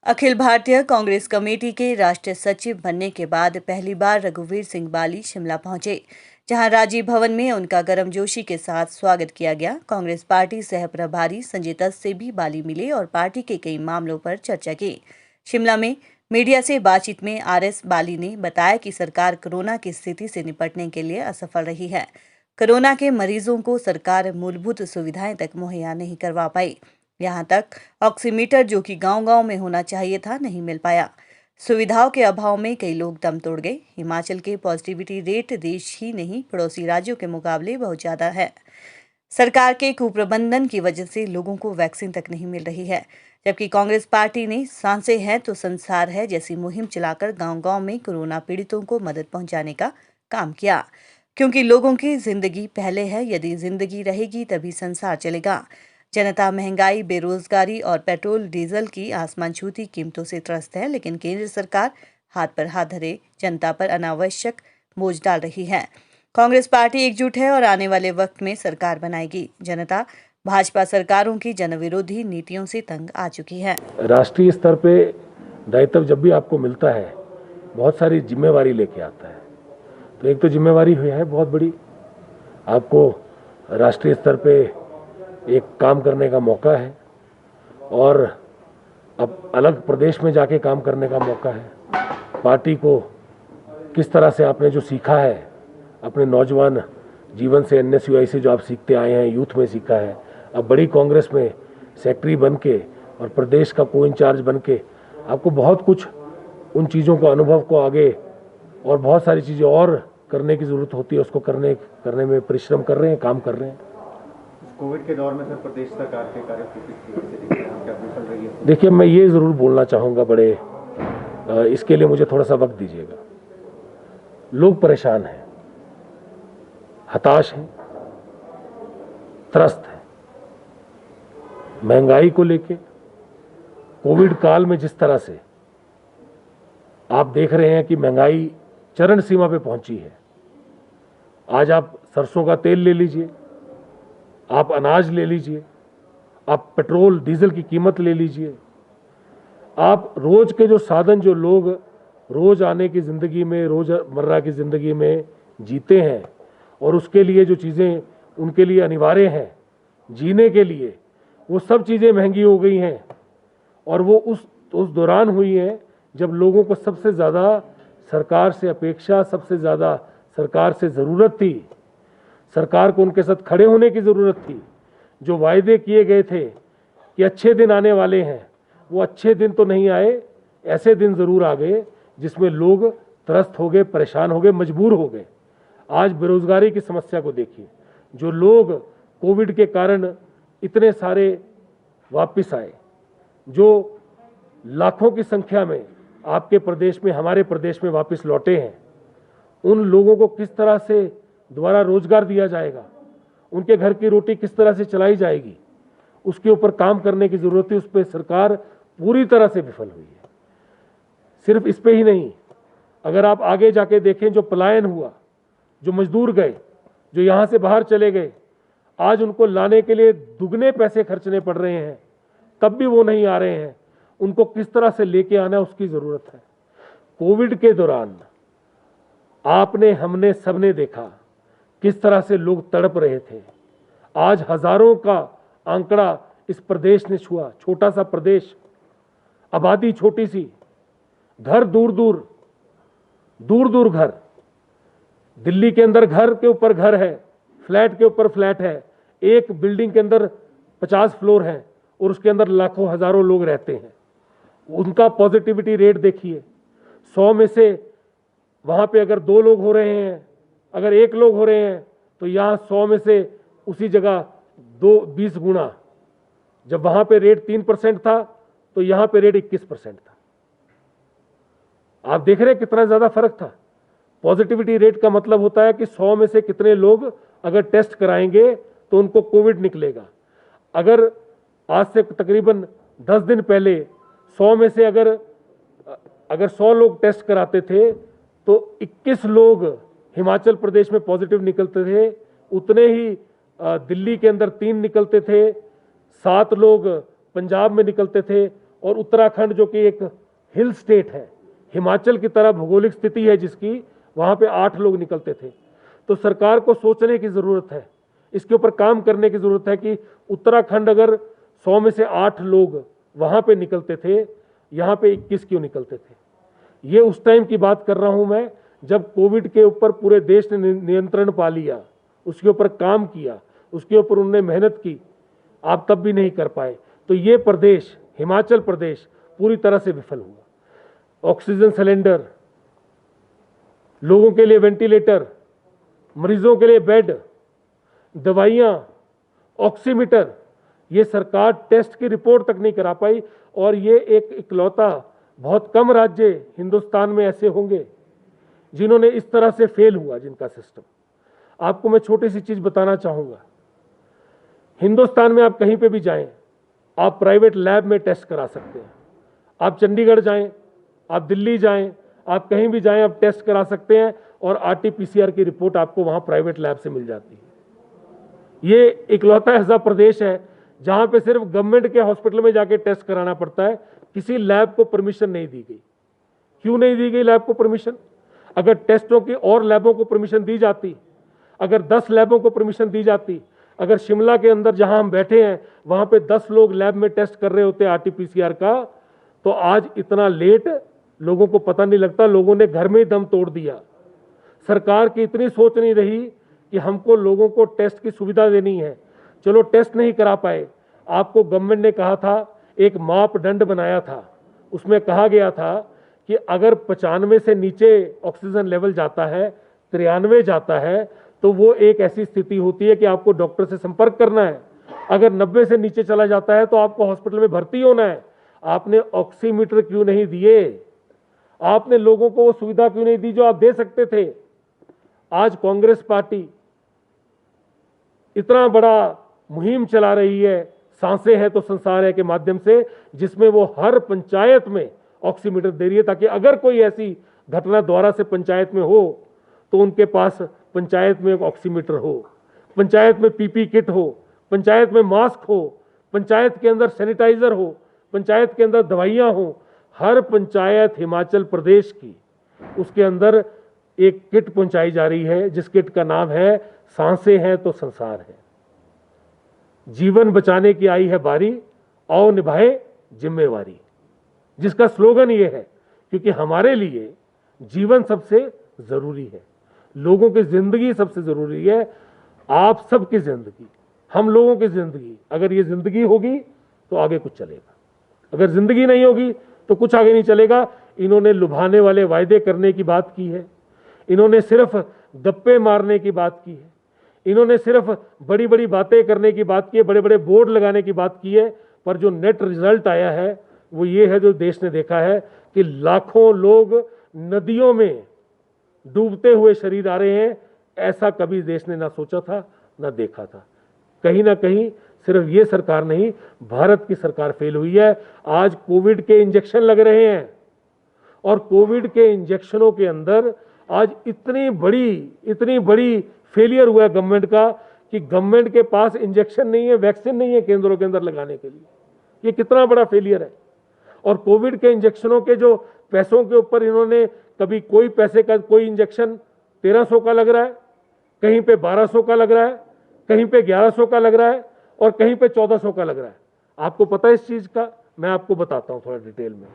Akhil Bharatiya Congress committee के राष्ट्रीय सचिव बनने के बाद पहली बार रघुवीर सिंह बाली शिमला पहुंचे, जहां राजीव भवन में उनका गर्मजोशी के साथ स्वागत किया गया। कांग्रेस पार्टी सह प्रभारी संजय दत्त से भी बाली मिले और पार्टी के कई मामलों पर चर्चा की। शिमला में मीडिया से बातचीत में आरएस बाली ने बताया कि सरकार कोरोना की स्थिति से निपटने के लिए असफल रही है। कोरोना के मरीजों को सरकार मूलभूत सुविधाएं तक मुहैया नहीं करवा पाई। यहां तक ऑक्सीमीटर जो कि गांव-गांव में होना चाहिए था, नहीं मिल पाया। सुविधाओं के अभाव में कई लोग दम तोड़ गए। हिमाचल के पॉजिटिविटी रेट देश ही नहीं पड़ोसी राज्यों के मुकाबले बहुत ज्यादा है। सरकार के कुप्रबंधन की वजह से लोगों को वैक्सीन तक नहीं मिल रही है, जबकि कांग्रेस पार्टी ने सांसें हैं तो संसार है जैसी मुहिम चलाकर गांव-गांव में कोरोना पीड़ितों को मदद पहुंचाने का काम किया। क्योंकि लोगों की जिंदगी पहले है, यदि जिंदगी रहेगी तभी संसार चलेगा। जनता महंगाई, बेरोजगारी और पेट्रोल डीजल की आसमान छूती कीमतों से त्रस्त है, लेकिन केंद्र सरकार हाथ पर हाथ धरे जनता पर अनावश्यक बोझ डाल रही है। कांग्रेस पार्टी एकजुट है और आने वाले वक्त में सरकार बनाएगी। जनता भाजपा सरकारों की जनविरोधी नीतियों से तंग आ चुकी है। राष्ट्रीय स्तर पे दायित्व जब भी आपको मिलता है, बहुत सारी जिम्मेवारी लेके आता है। तो एक तो जिम्मेवारी हुई है बहुत बड़ी, आपको राष्ट्रीय स्तर पे एक काम करने का मौका है और अब अलग प्रदेश में जाके काम करने का मौका है। पार्टी को किस तरह से आपने जो सीखा है अपने नौजवान जीवन से, एनएसयूआई से जो आप सीखते आए हैं, यूथ में सीखा है, अब बड़ी कांग्रेस में सेक्रेटरी बन के और प्रदेश का को इंचार्ज बन के आपको बहुत कुछ उन चीज़ों को, अनुभव को आगे और बहुत सारी चीज़ें और करने की ज़रूरत होती है। उसको करने में परिश्रम कर रहे हैं, काम कर रहे हैं। कोविड के दौर में सर प्रदेश सरकार के कार्य को किस तरीके से देखते हैं, क्या विफल रही है? देखिए, मैं ये ज़रूर बोलना चाहूँगा इसके लिए मुझे थोड़ा सा वक्त दीजिएगा। लोग परेशान हैं, हताश हैं, त्रस्त हैं। महंगाई को लेके कोविड काल में जिस तरह से आप देख रहे हैं कि महंगाई चरम सीमा पे पहुंची है। आज आप सरसों का तेल ले लीजिए, आप अनाज ले लीजिए, आप पेट्रोल डीजल की कीमत ले लीजिए, आप रोज के जो साधन, जो लोग रोज आने की ज़िंदगी में, रोजमर्रा की ज़िंदगी में जीते हैं और उसके लिए जो चीज़ें उनके लिए अनिवार्य हैं जीने के लिए, वो सब चीज़ें महंगी हो गई हैं। और वो उस दौरान हुई हैं जब लोगों को सबसे ज़्यादा सरकार से अपेक्षा, सबसे ज़्यादा सरकार से ज़रूरत थी। सरकार को उनके साथ खड़े होने की ज़रूरत थी। जो वायदे किए गए थे कि अच्छे दिन आने वाले हैं, वो अच्छे दिन तो नहीं आए। ऐसे दिन ज़रूर आ गए जिसमें लोग त्रस्त हो गए, परेशान हो गए, मजबूर हो गए। आज बेरोजगारी की समस्या को देखिए। जो लोग कोविड के कारण इतने सारे वापस आए, जो लाखों की संख्या में आपके प्रदेश में, हमारे प्रदेश में वापस लौटे हैं, उन लोगों को किस तरह से दोबारा रोजगार दिया जाएगा, उनके घर की रोटी किस तरह से चलाई जाएगी, उसके ऊपर काम करने की जरूरत है। उस पर सरकार पूरी तरह से विफल हुई है। सिर्फ इस पे ही नहीं, अगर आप आगे जाके देखें, जो पलायन हुआ, जो मजदूर गए, जो यहाँ से बाहर चले गए, आज उनको लाने के लिए दुगने पैसे खर्चने पड़ रहे हैं, तब भी वो नहीं आ रहे हैं। उनको किस तरह से लेके आना, उसकी जरूरत है। कोविड के दौरान आपने, हमने, सबने देखा किस तरह से लोग तड़प रहे थे। आज हजारों का आंकड़ा इस प्रदेश ने छुआ। छोटा सा प्रदेश, आबादी छोटी सी, घर दूर दूर घर। दिल्ली के अंदर घर के ऊपर घर है, फ्लैट के ऊपर फ्लैट है, एक बिल्डिंग के अंदर 50 फ्लोर है और उसके अंदर लाखों हजारों लोग रहते हैं। उनका पॉजिटिविटी रेट देखिए। 100 में से वहां पे अगर 2 लोग हो रहे हैं, अगर 1 लोग हो रहे हैं, तो यहाँ 100 में से उसी जगह 20 गुना। जब वहां पे रेट 3% था तो यहाँ पे रेट 21% था। आप देख रहे हैं कितना ज्यादा फर्क था। पॉजिटिविटी रेट का मतलब होता है कि 100 में से कितने लोग अगर टेस्ट कराएंगे तो उनको कोविड निकलेगा। अगर आज से तकरीबन 10 दिन पहले 100 में से अगर 100 लोग टेस्ट कराते थे तो 21 लोग हिमाचल प्रदेश में पॉजिटिव निकलते थे, उतने ही दिल्ली के अंदर 3 निकलते थे, 7 लोग पंजाब में निकलते थे और उत्तराखंड जो कि एक हिल स्टेट है, हिमाचल की तरह भौगोलिक स्थिति है जिसकी, वहाँ पे 8 लोग निकलते थे। तो सरकार को सोचने की ज़रूरत है, इसके ऊपर काम करने की ज़रूरत है कि उत्तराखंड अगर 100 में से 8 लोग वहाँ पे निकलते थे, यहाँ पे 21 क्यों निकलते थे। ये उस टाइम की बात कर रहा हूँ मैं, जब कोविड के ऊपर पूरे देश ने नियंत्रण पा लिया, उसके ऊपर काम किया, उसके ऊपर उन्होंने मेहनत की, आप तब भी नहीं कर पाए। तो ये प्रदेश, हिमाचल प्रदेश, पूरी तरह से विफल हुआ। ऑक्सीजन सिलेंडर, लोगों के लिए वेंटिलेटर, मरीजों के लिए बेड, दवाइयाँ, ऑक्सीमीटर, ये सरकार टेस्ट की रिपोर्ट तक नहीं करा पाई। और ये एक इकलौता, बहुत कम राज्य हिंदुस्तान में ऐसे होंगे जिन्होंने इस तरह से फेल हुआ, जिनका सिस्टम। आपको मैं छोटी सी चीज बताना चाहूंगा, हिंदुस्तान में आप कहीं पे भी जाएं, आप प्राइवेट लैब में टेस्ट करा सकते हैं। आप चंडीगढ़ जाएं, आप दिल्ली जाएं, आप कहीं भी जाएं, आप टेस्ट करा सकते हैं और RT-PCR की रिपोर्ट आपको वहां प्राइवेट लैब से मिल जाती है। ये इकलौता ऐसा प्रदेश है जहां पे सिर्फ गवर्नमेंट के हॉस्पिटल में जाके टेस्ट कराना पड़ता है, किसी लैब को परमिशन नहीं दी गई। क्यों नहीं दी गई लैब को परमिशन? अगर टेस्टों की और लैबों को परमिशन दी जाती, अगर 10 लैबों को परमिशन दी जाती, अगर शिमला के अंदर जहां हम बैठे हैं वहां पे 10 लोग लैब में टेस्ट कर रहे होते RT-PCR का, तो आज इतना लेट लोगों को पता नहीं लगता। लोगों ने घर में ही दम तोड़ दिया। सरकार की इतनी सोच नहीं रही कि हमको लोगों को टेस्ट की सुविधा देनी है। चलो टेस्ट नहीं करा पाए, आपको गवर्नमेंट ने कहा था, एक मापदंड बनाया था, उसमें कहा गया था कि अगर 95 से नीचे ऑक्सीजन लेवल जाता है, 93 जाता है, तो वो एक ऐसी स्थिति होती है कि आपको डॉक्टर से संपर्क करना है। अगर 90 से नीचे चला जाता है तो आपको हॉस्पिटल में भर्ती होना है। आपने ऑक्सीमीटर क्यों नहीं दिए? आपने लोगों को वो सुविधा क्यों नहीं दी जो आप दे सकते थे? आज कांग्रेस पार्टी इतना बड़ा मुहिम चला रही है, सांसें हैं तो संसार है के माध्यम से, जिसमें वो हर पंचायत में ऑक्सीमीटर दे रही है, ताकि अगर कोई ऐसी घटना दोबारा से पंचायत में हो तो उनके पास पंचायत में एक ऑक्सीमीटर हो, पंचायत में PP किट हो, पंचायत में मास्क हो, पंचायत के अंदर सैनिटाइजर हो, पंचायत के अंदर दवाइयाँ हो। हर पंचायत हिमाचल प्रदेश की, उसके अंदर एक किट पहुंचाई जा रही है, जिस किट का नाम है सांसें हैं तो संसार है। जीवन बचाने की आई है बारी, आओ निभाए जिम्मेवारी, जिसका स्लोगन ये है, क्योंकि हमारे लिए जीवन सबसे जरूरी है, लोगों की जिंदगी सबसे जरूरी है। आप सबकी जिंदगी, हम लोगों की जिंदगी, अगर ये जिंदगी होगी तो आगे कुछ चलेगा, अगर जिंदगी नहीं होगी तो कुछ आगे नहीं चलेगा। इन्होंने लुभाने वाले वायदे करने की बात की है, इन्होंने सिर्फ गप्पे मारने की बात की है, इन्होंने सिर्फ बड़ी बड़ी बातें करने की बात की है, बड़े बड़े बोर्ड लगाने की बात की है, पर जो नेट रिजल्ट आया है वो ये है, जो देश ने देखा है कि लाखों लोग नदियों में डूबते हुए शरीर आ रहे हैं। ऐसा कभी देश ने ना सोचा था, ना देखा था। कहीं ना कहीं सिर्फ ये सरकार नहीं, भारत की सरकार फेल हुई है। आज कोविड के इंजेक्शन लग रहे हैं और कोविड के इंजेक्शनों के अंदर आज इतनी बड़ी फेलियर हुआ है गवर्नमेंट का कि गवर्नमेंट के पास इंजेक्शन नहीं है, वैक्सीन नहीं है केंद्रों के अंदर लगाने के लिए। ये कितना बड़ा फेलियर है। और कोविड के इंजेक्शनों के जो पैसों के ऊपर इन्होंने, कभी कोई पैसे का कोई इंजेक्शन 1300 का लग रहा है, कहीं पे 1200 का लग रहा है, कहीं पे 1100 का लग रहा है और कहीं पे 1400 का लग रहा है। आपको पता है इस चीज का? मैं आपको बताता हूं थोड़ा डिटेल में।